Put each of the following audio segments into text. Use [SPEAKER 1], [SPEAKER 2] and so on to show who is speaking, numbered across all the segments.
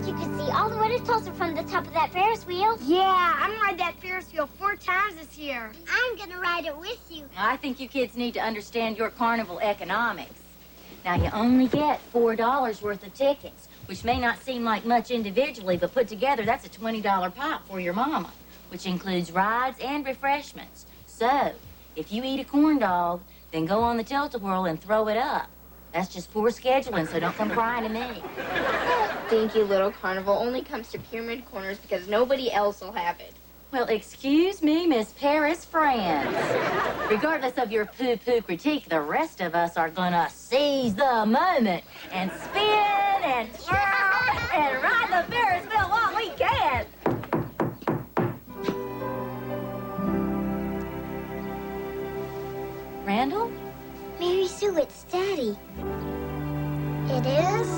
[SPEAKER 1] you can see all the way to Tulsa from the top of that Ferris wheel.
[SPEAKER 2] Yeah, I'm gonna ride that Ferris wheel 4 times this year.
[SPEAKER 1] I'm gonna ride it with you.
[SPEAKER 3] I think you kids need to understand your carnival economics. Now, you only get $4 worth of tickets, which may not seem like much individually, but put together, that's a $20 pop for your mama, which includes rides and refreshments. So, if you eat a corn dog, then go on the tilt-a-whirl and throw it up. That's just poor scheduling, so don't come crying to me.
[SPEAKER 2] Dinky little carnival only comes to Pyramid Corners because nobody else will have it.
[SPEAKER 3] Well, excuse me, Miss Paris France. Regardless of your poo-poo critique, the rest of us are gonna seize the moment and spin and twirl and ride the Ferris wheel while we can. Randall?
[SPEAKER 1] Mary Sue, it's Daddy. It is?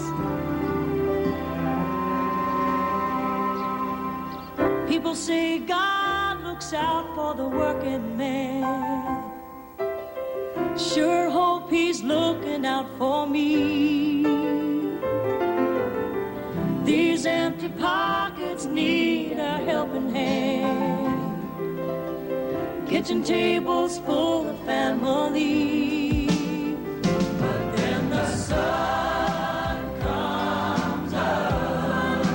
[SPEAKER 4] People say God looks out for the working man. Sure hope he's looking out for me. These empty pockets need a helping hand. Kitchen tables full of family. But then the sun comes up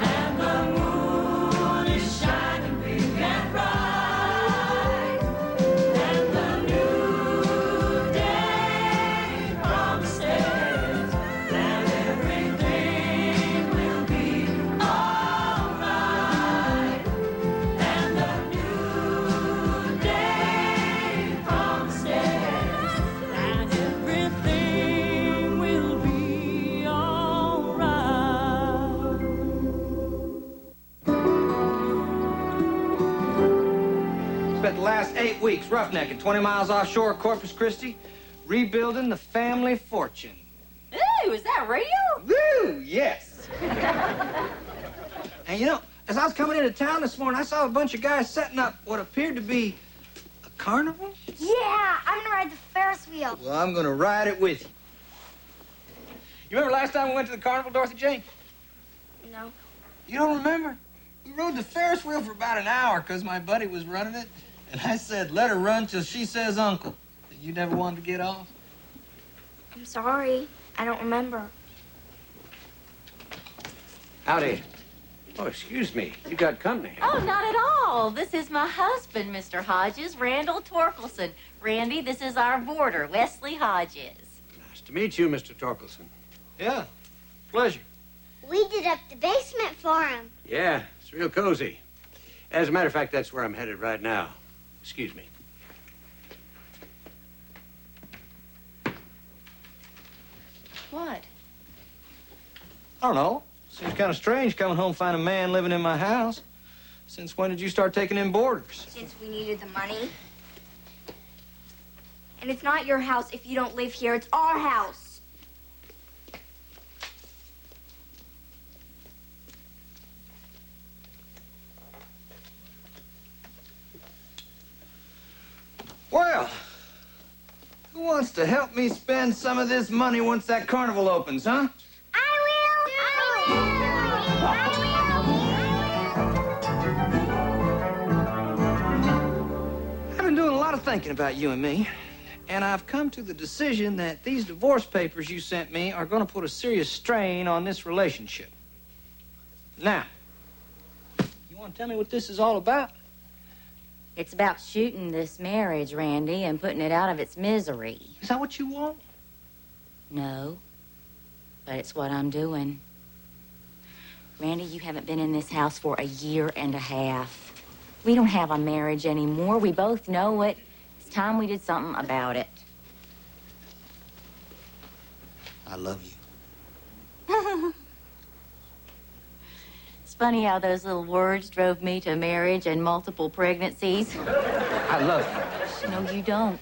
[SPEAKER 4] and the moon is shining big and bright, and the new day promises that everything will be alright, and the new day promises that everything will be alright.
[SPEAKER 5] Spent the last 8 weeks roughnecking 20 miles offshore Corpus Christi, rebuilding the family fortune.
[SPEAKER 3] Ooh, is that real?
[SPEAKER 5] Woo, yes. And you know, as I was coming into town this morning, I saw a bunch of guys setting up what appeared to be a carnival.
[SPEAKER 2] Yeah, I'm gonna ride the Ferris wheel.
[SPEAKER 5] Well, I'm gonna ride it with you. You remember last time we went to the carnival, Dorothy Jane?
[SPEAKER 2] No.
[SPEAKER 5] You don't remember? We rode the Ferris wheel for about an hour because my buddy was running it. And I said, let her run till she says uncle. And you never wanted to get off?
[SPEAKER 2] I'm sorry. I don't remember.
[SPEAKER 6] Howdy. Oh, excuse me. You got company.
[SPEAKER 3] Oh, not at all. This is my husband, Mr. Hodges, Randall Torkelson. Randy, this is our boarder, Wesley Hodges.
[SPEAKER 6] Nice to meet you, Mr. Torkelson.
[SPEAKER 5] Yeah, pleasure.
[SPEAKER 1] We did up the basement for him.
[SPEAKER 6] Yeah, it's real cozy. As a matter of fact, that's where I'm headed right now. Excuse me.
[SPEAKER 3] What?
[SPEAKER 5] I don't know. Seems kind of strange coming home finding a man living in my house. Since when did you start taking in boarders?
[SPEAKER 2] Since we needed the money. And it's not your house if you don't live here. It's our house.
[SPEAKER 5] Well, who wants to help me spend some of this money once that carnival opens, huh? I've been doing a lot of thinking about you and me, and I've come to the decision that these divorce papers you sent me are going to put a serious strain on this relationship. Now, you want to tell me what this is all about?
[SPEAKER 3] It's about shooting this marriage, Randy, and putting it out of its misery.
[SPEAKER 5] Is that what you want?
[SPEAKER 3] No, but it's what I'm doing. Randy, you haven't been in this house for a year and a half. We don't have a marriage anymore. We both know it. It's time we did something about it.
[SPEAKER 5] I love you.
[SPEAKER 3] It's funny how those little words drove me to marriage and multiple pregnancies.
[SPEAKER 5] I love you.
[SPEAKER 3] No, you don't.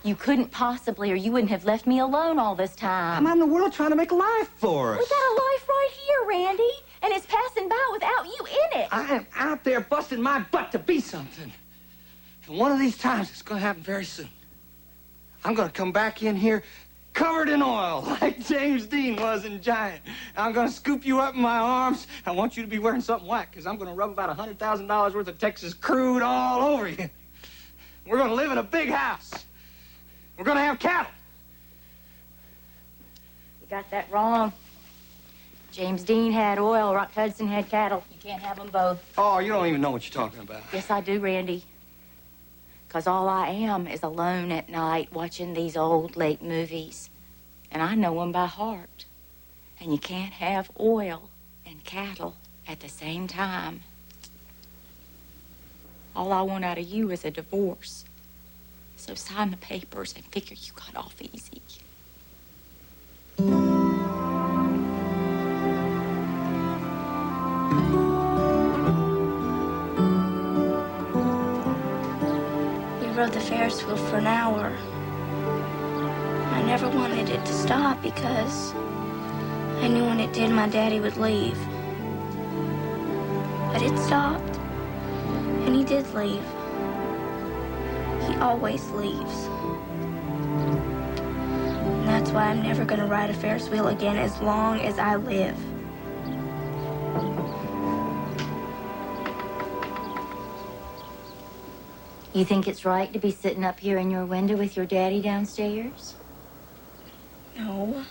[SPEAKER 3] You couldn't possibly, or you wouldn't have left me alone all this time.
[SPEAKER 5] I'm out in the world trying to make a life for us.
[SPEAKER 3] We got a life right here, Randy, and it's passing by without you in it.
[SPEAKER 5] I am out there busting my butt to be something. And one of these times, it's going to happen very soon. I'm going to come back in here covered in oil, like James Dean was in Giant. I'm gonna scoop you up in my arms. I want you to be wearing something white, because I'm gonna rub about $100,000 worth of Texas crude all over you. We're gonna live in a big house. We're gonna have cattle.
[SPEAKER 3] You got that wrong. James Dean had oil, Rock Hudson had cattle. You can't have them both.
[SPEAKER 5] Oh, you don't even know what you're talking about.
[SPEAKER 3] Yes, I do, Randy. Because all I am is alone at night watching these old lake movies. And I know them by heart. And you can't have oil and cattle at the same time. All I want out of you is a divorce. So sign the papers and figure you got off easy.
[SPEAKER 2] We rode the Ferris wheel for an hour. I never wanted it to stop because I knew when it did, my daddy would leave. But it stopped, and he did leave. He always leaves. And that's why I'm never gonna ride a Ferris wheel again as long as I live.
[SPEAKER 3] You think it's right to be sitting up here in your window with your daddy downstairs?
[SPEAKER 2] No.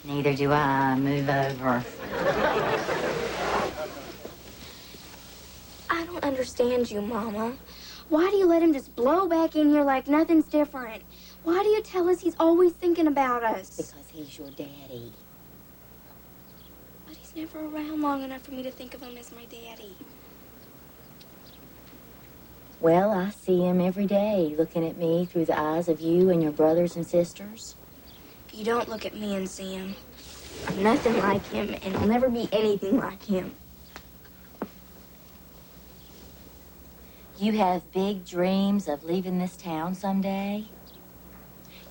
[SPEAKER 3] Neither do I. Move over.
[SPEAKER 2] I don't understand you, Mama. Why do you let him just blow back in here like nothing's different? Why do you tell us he's always thinking about us?
[SPEAKER 3] Because he's your daddy.
[SPEAKER 2] But he's never around long enough for me to think of him as my daddy.
[SPEAKER 3] Well, I see him every day looking at me through the eyes of you and your brothers and sisters.
[SPEAKER 2] You don't look at me and see him. I'm nothing like him, and I'll never be anything like him.
[SPEAKER 3] You have big dreams of leaving this town someday.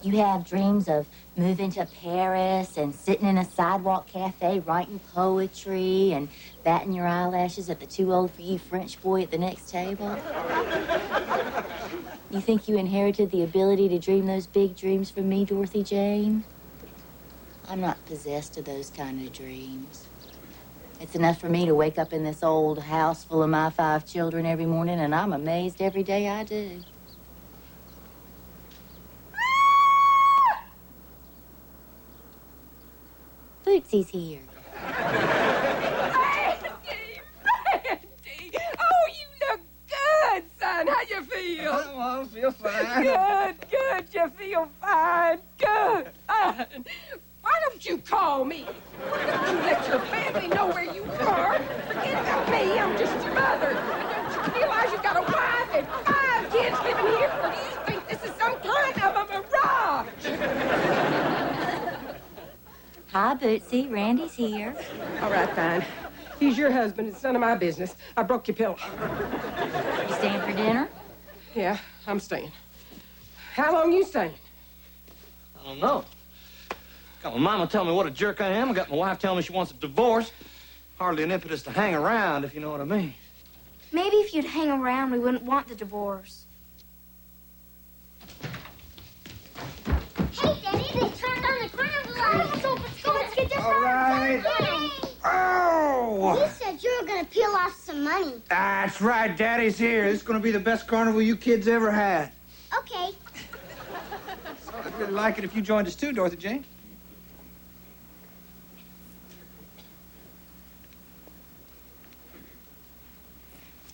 [SPEAKER 3] You have dreams of moving to Paris and sitting in a sidewalk cafe writing poetry and batting your eyelashes at the too-old-for-you French boy at the next table. You think you inherited the ability to dream those big dreams from me, Dorothy Jane? I'm not possessed of those kind of dreams. It's enough for me to wake up in this old house full of my 5 children every morning, and I'm amazed every day I do. Bootsy's here.
[SPEAKER 7] Randy! Oh, you look good, son. How you feel?
[SPEAKER 5] Oh, I feel fine.
[SPEAKER 7] Good. You feel fine. Good. Why don't you call me? Why don't you let your family know where you are? Forget about me. I'm just your mother. Don't you realize you've got a wife and 5 kids living here? Or do you think this is some kind of a mirage?
[SPEAKER 3] Hi, Bootsy. Randy's here.
[SPEAKER 7] All right, fine. He's your husband. It's none of my business. I broke your pillow.
[SPEAKER 3] You staying for dinner?
[SPEAKER 7] Yeah, I'm staying. How long you staying?
[SPEAKER 5] I don't know. Got my mama telling me what a jerk I am. I got my wife telling me she wants a divorce. Hardly an impetus to hang around, if you know what I mean.
[SPEAKER 2] Maybe if you'd hang around, we wouldn't want the divorce.
[SPEAKER 1] Hey, Daddy, they turned on the carnival lights. Let's get this
[SPEAKER 5] All right. Oh!
[SPEAKER 1] You said you were going to peel off some money.
[SPEAKER 5] That's right. Daddy's here. This is going to be the best carnival you kids ever had.
[SPEAKER 1] Okay.
[SPEAKER 5] So I'd really like it if you joined us too, Dorothy Jane.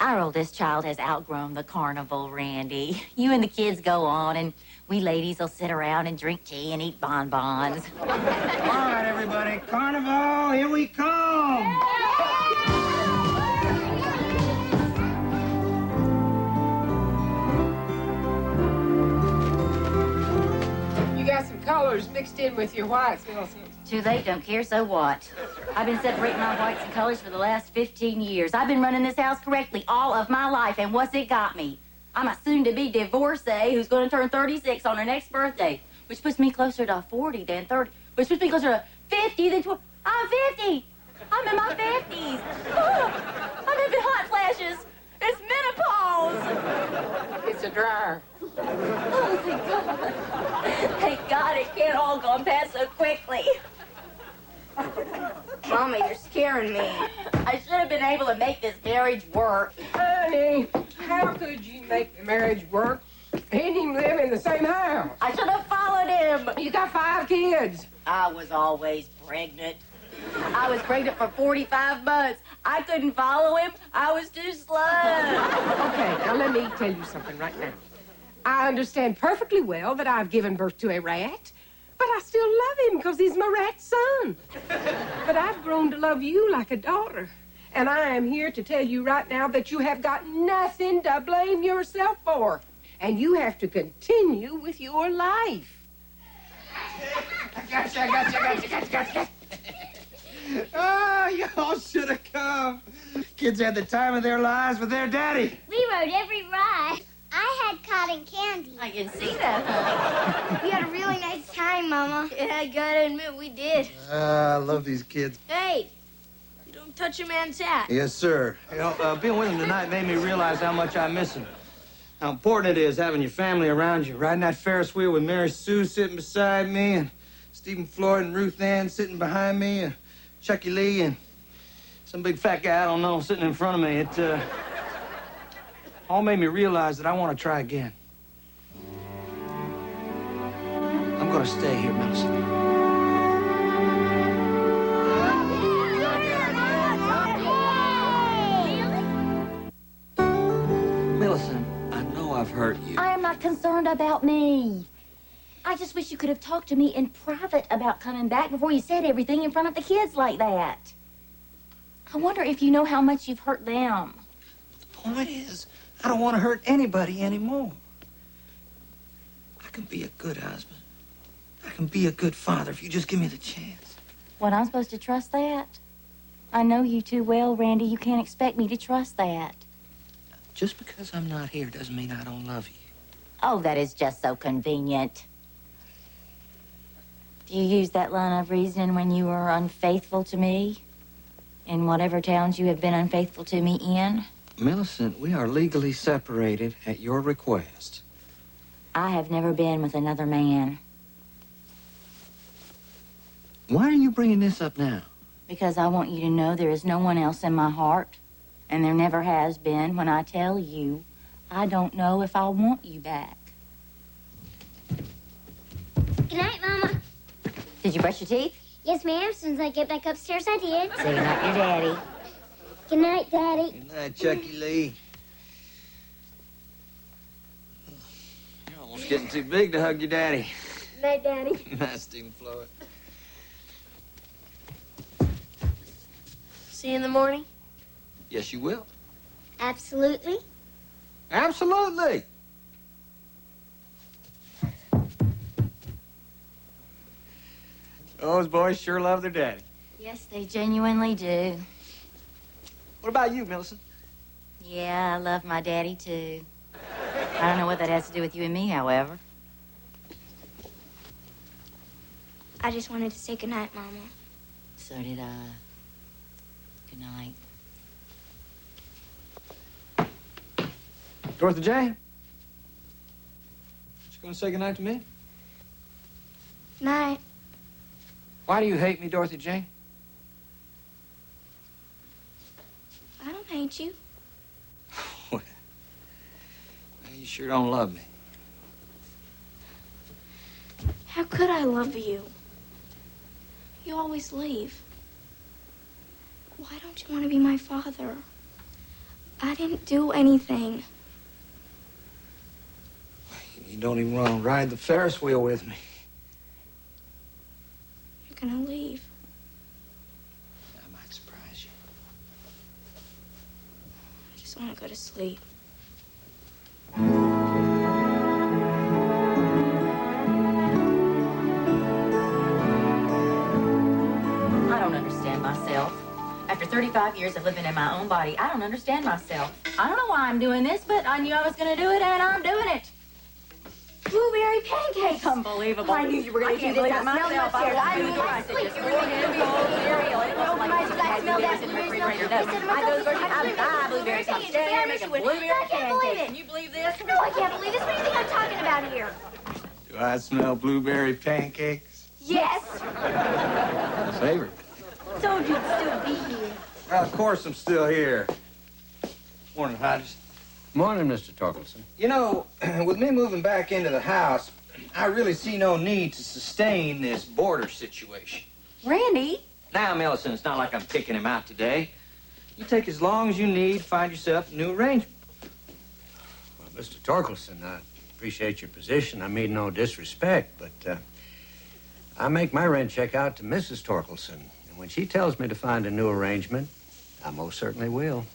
[SPEAKER 3] Our oldest child has outgrown the carnival, Randy. You and the kids go on, and we ladies will sit around and drink tea and eat bonbons.
[SPEAKER 5] All right, everybody. Carnival, here we come.
[SPEAKER 7] You got some colors mixed in with your whites, Wilson.
[SPEAKER 3] Too late, don't care, so what? I've been separating my whites and colors for the last 15 years. I've been running this house correctly all of my life, and what's it got me? I'm a soon-to-be divorcee who's going to turn 36 on her next birthday, which puts me closer to 40 than 30, which puts me closer to 50 than 20. I'm 50! I'm in my 50s! Oh, I'm having hot flashes! It's menopause!
[SPEAKER 2] house.
[SPEAKER 7] It's a dryer.
[SPEAKER 2] Oh, thank God. Thank God it can't all go past so quickly. Mommy, you're scaring me. I should have been able to make this marriage work.
[SPEAKER 7] Honey, how could you make the marriage work and him live in the same house?
[SPEAKER 2] I should have followed him.
[SPEAKER 7] You got 5 kids.
[SPEAKER 2] I was always pregnant. I was pregnant for 45 months. I couldn't follow him. I was too slow.
[SPEAKER 7] Okay, now let me tell you something right now. I understand perfectly well that I've given birth to a rat, but I still love him because he's my rat son. But I've grown to love you like a daughter. And I am here to tell you right now that you have got nothing to blame yourself for. And you have to continue with your life.
[SPEAKER 5] I gotcha. Oh, y'all should have come. Kids had the time of their lives with their daddy.
[SPEAKER 1] We rode every ride. I had cotton candy.
[SPEAKER 2] I can see that, honey.
[SPEAKER 1] We had a really nice time, Mama.
[SPEAKER 2] Yeah, I gotta admit, we did.
[SPEAKER 5] I love these kids.
[SPEAKER 2] Hey, you don't touch a man's hat.
[SPEAKER 5] Yes, sir. You know, being with them tonight made me realize how much I miss them. How important it is having your family around you. Riding that Ferris wheel with Mary Sue sitting beside me, and Stephen Floyd and Ruth Ann sitting behind me, and Chucky Lee and some big fat guy I don't know sitting in front of me. It all made me realize that I want to try again. I'm going to stay here, Millicent. Millicent, I know I've hurt you.
[SPEAKER 3] I am not concerned about me. I just wish you could have talked to me in private about coming back before you said everything in front of the kids like that. I wonder if you know how much you've hurt them.
[SPEAKER 5] The point is, I don't want to hurt anybody anymore. I can be a good husband. I can be a good father if you just give me the chance.
[SPEAKER 3] What, I'm supposed to trust that? I know you too well, Randy. You can't expect me to trust that.
[SPEAKER 5] Just because I'm not here doesn't mean I don't love you.
[SPEAKER 3] Oh, that is just so convenient. Do you use that line of reasoning when you were unfaithful to me? In whatever towns you have been unfaithful to me in?
[SPEAKER 5] Millicent, we are legally separated at your request.
[SPEAKER 3] I have never been with another man.
[SPEAKER 5] Why are you bringing this up now?
[SPEAKER 3] Because I want you to know there is no one else in my heart. And there never has been. When I tell you, I don't know if I'll want you back.
[SPEAKER 1] Good night, Mama.
[SPEAKER 3] Did you brush your teeth?
[SPEAKER 1] Yes, ma'am. As soon as I get back upstairs, I did.
[SPEAKER 3] Say goodnight to your daddy.
[SPEAKER 1] Good night, Daddy.
[SPEAKER 5] Good night, Chucky Lee. You're almost getting too big to hug your daddy.
[SPEAKER 1] Good night, Daddy.
[SPEAKER 5] Good night, Stephen Floyd.
[SPEAKER 2] See you in the morning?
[SPEAKER 5] Yes, you will.
[SPEAKER 1] Absolutely.
[SPEAKER 5] Absolutely. Those boys sure love their daddy.
[SPEAKER 3] Yes, they genuinely do.
[SPEAKER 5] What about you, Millicent?
[SPEAKER 3] Yeah, I love my daddy, too. I don't know what that has to do with you and me, however.
[SPEAKER 2] I just wanted to say goodnight, Mama.
[SPEAKER 3] So did I. Good night.
[SPEAKER 5] Dorothy Jane? You gonna say goodnight to me?
[SPEAKER 2] Night.
[SPEAKER 5] Why do you hate me, Dorothy Jane?
[SPEAKER 2] I don't hate you.
[SPEAKER 5] Well, you sure don't love me.
[SPEAKER 2] How could I love you? You always leave. Why don't you want to be my father? I didn't do anything.
[SPEAKER 5] You don't even want to ride the Ferris wheel with me.
[SPEAKER 2] You're gonna leave.
[SPEAKER 5] I might surprise you.
[SPEAKER 2] I just want to go to sleep.
[SPEAKER 3] I don't understand myself. After 35 years of living in my own body, I don't understand myself. I don't know why I'm doing this, but I knew I was going to do it, and I'm doing it. Blueberry pancakes. Unbelievable. I knew you were going to do this. I myself. I knew I said just go ahead and go cereal. It wasn't like you had blueberries in the refrigerator. No, I go to the grocery, I buy blueberries. I'm standing there making blueberry pancakes. Can you believe this?
[SPEAKER 1] No, I can't believe this. What do you think I'm talking about here?
[SPEAKER 5] Do I smell blueberry pancakes?
[SPEAKER 1] Yes.
[SPEAKER 5] Favorite.
[SPEAKER 1] Told you'd still be here.
[SPEAKER 5] Well, of course I'm still here. Morning, Hodges.
[SPEAKER 6] Morning, Mr. Torkelson.
[SPEAKER 5] You know, with me moving back into the house, I really see no need to sustain this border situation.
[SPEAKER 3] Randy?
[SPEAKER 5] Now, Millicent, it's not like I'm picking him out today. You take as long as you need to find yourself a new arrangement.
[SPEAKER 6] Well, Mr. Torkelson, I appreciate your position. I mean no disrespect, but I make my rent check out to Mrs. Torkelson. And when she tells me to find a new arrangement, I most certainly will.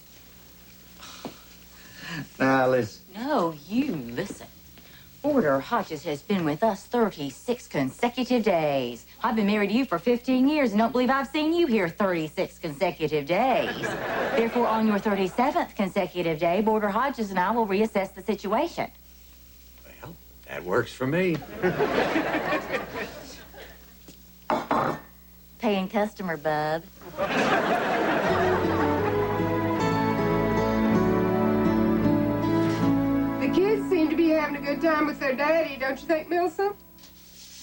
[SPEAKER 5] Now, listen.
[SPEAKER 3] No, you listen. Porter Hodges has been with us 36 consecutive days. I've been married to you for 15 years and don't believe I've seen you here 36 consecutive days. Therefore, on your 37th consecutive day, Porter Hodges and I will reassess the situation.
[SPEAKER 6] Well, that works for me.
[SPEAKER 3] Paying customer, bub.
[SPEAKER 7] The kids seem to be having a good time with their daddy, don't you think, Millicent?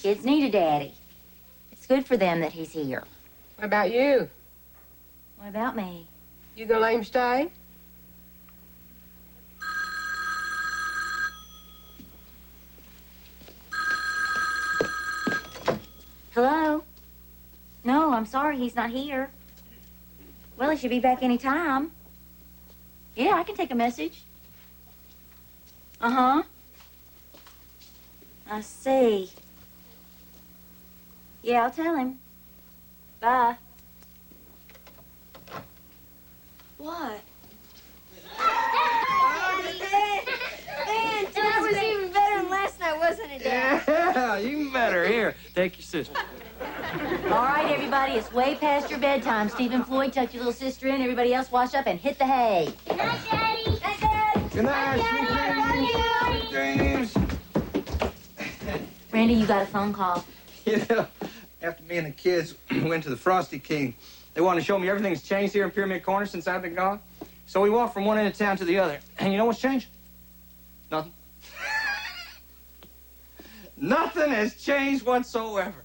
[SPEAKER 3] Kids need a daddy. It's good for them that he's here.
[SPEAKER 7] What about you?
[SPEAKER 3] What about me?
[SPEAKER 7] You gonna let him stay?
[SPEAKER 3] Hello? No, I'm sorry, he's not here. Well, he should be back any time. Yeah, I can take a message. Uh-huh. I see. Yeah, I'll tell him. Bye.
[SPEAKER 2] What?
[SPEAKER 1] Man, that was even better than last night, wasn't it, Dad?
[SPEAKER 5] Yeah, even better. Here, take your sister.
[SPEAKER 3] All right, everybody, it's way past your bedtime. Stephen Floyd, tuck your little sister in. Everybody else wash up and hit the hay.
[SPEAKER 1] Good night, Daddy. Night, Dad.
[SPEAKER 5] Good night, sweet dreams.
[SPEAKER 3] Randy, you got a phone call.
[SPEAKER 5] You know, after me and the kids went to the Frosty King, they wanted to show me everything that's changed here in Pyramid Corner since I've been gone. So we walked from one end of town to the other. And you know what's changed? Nothing. Nothing has changed whatsoever.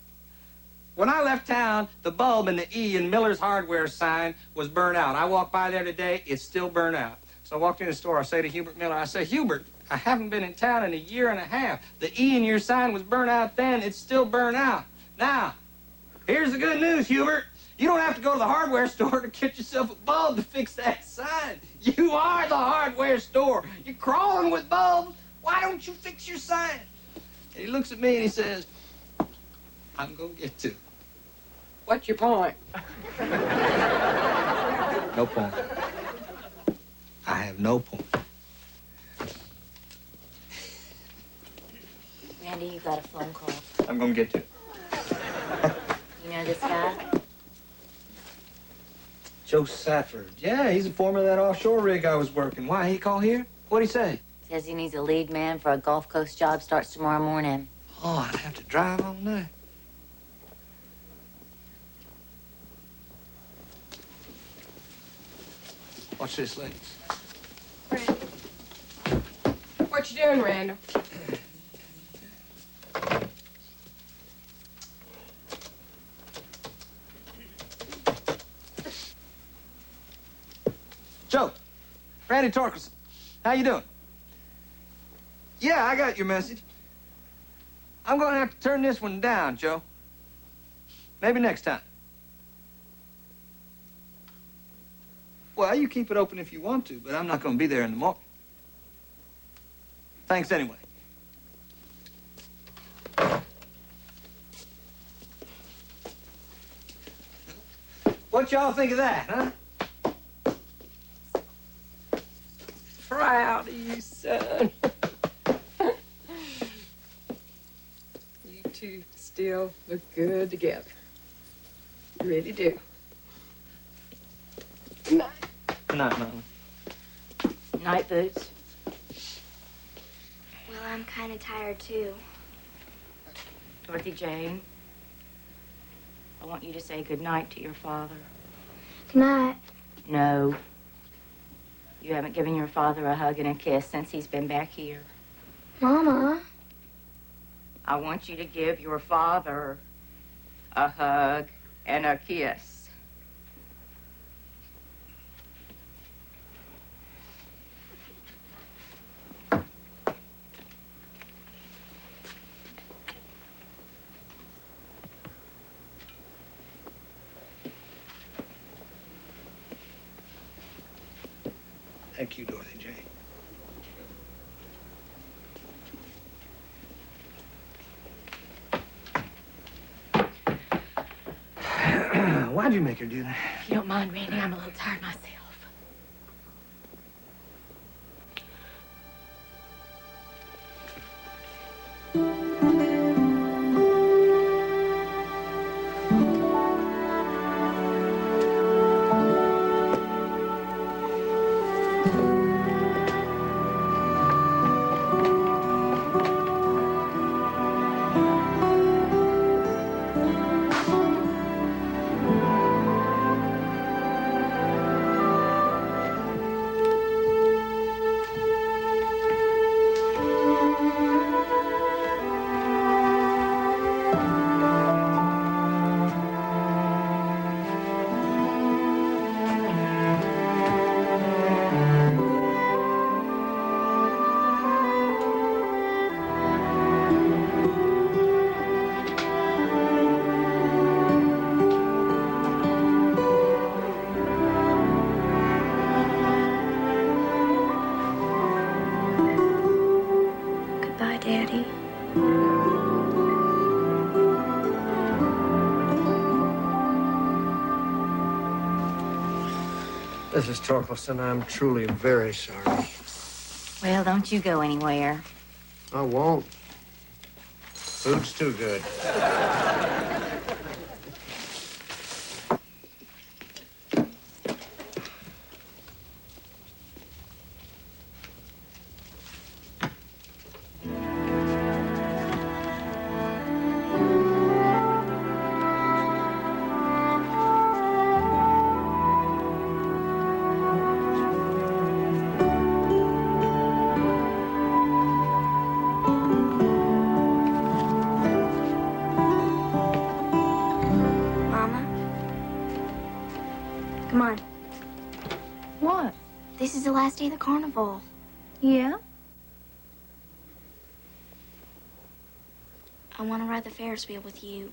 [SPEAKER 5] When I left town, the bulb in the E in Miller's Hardware sign was burnt out. I walked by there today, it's still burnt out. So I walked in the store, I say to Hubert Miller, I say, Hubert, I haven't been in town in a year and a half. The E in your sign was burnt out then, it's still burnt out. Now, here's the good news, Hubert. You don't have to go to the hardware store to get yourself a bulb to fix that sign. You are the hardware store. You're crawling with bulbs. Why don't you fix your sign? And he looks at me and he says, I'm going to get to.
[SPEAKER 7] What's your point?
[SPEAKER 5] No point. I have no point.
[SPEAKER 3] Randy, you got a phone call.
[SPEAKER 5] I'm going to get to.
[SPEAKER 3] You know this guy?
[SPEAKER 5] Joe Safford. Yeah, he's a foreman of that offshore rig I was working. Why, he call here? What'd he say?
[SPEAKER 3] Says he needs a lead man for a Gulf Coast job, starts tomorrow morning.
[SPEAKER 5] Oh, I'd have to drive all night. Watch this, ladies.
[SPEAKER 7] What you doing, Randall?
[SPEAKER 5] Joe, Randy Torkelson, how you doing? Yeah, I got your message. I'm gonna have to turn this one down, Joe. Maybe next time. Well, you keep it open if you want to, but I'm not gonna be there in the morning. Thanks anyway. What y'all think of that, huh?
[SPEAKER 7] Proud of you, son. You two still look good together. You really do. Good night.
[SPEAKER 5] Good night, Mom.
[SPEAKER 3] Night boots.
[SPEAKER 2] Well, I'm kind of tired, too.
[SPEAKER 3] Dorothy Jane, I want you to say good night to your father.
[SPEAKER 2] Good night.
[SPEAKER 3] No. You haven't given your father a hug and a kiss since he's been back here.
[SPEAKER 2] Mama.
[SPEAKER 3] I want you to give your father a hug and a kiss.
[SPEAKER 5] Thank you, Dorothy J. Why'd you make her do that?
[SPEAKER 3] If you don't mind, Randy, I'm a little tired myself.
[SPEAKER 2] Goodbye, Daddy.
[SPEAKER 6] Mrs. Torkelson, I'm truly very sorry.
[SPEAKER 3] Well, don't you go anywhere.
[SPEAKER 6] I won't. Food's too good.
[SPEAKER 2] Come on.
[SPEAKER 3] What?
[SPEAKER 2] This is the last day of the carnival.
[SPEAKER 3] Yeah?
[SPEAKER 2] I want to ride the Ferris wheel with you.